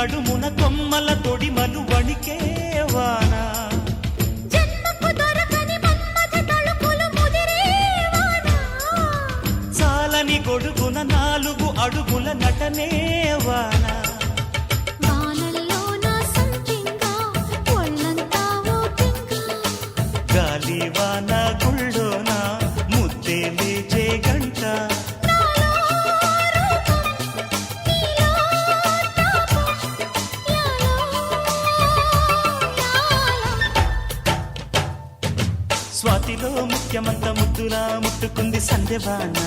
నడుమున కొమ్మల తొడిమలు వణికే వాన చాలని గొడుగున 4 అడుగుల నటనే వాన గాలి వాన గుళ్ళోన ముద్దే లేచే గంట స్వాతిలో ముఖ్యమంత ముద్దులా ముట్టుకుంది సంధ్యవాన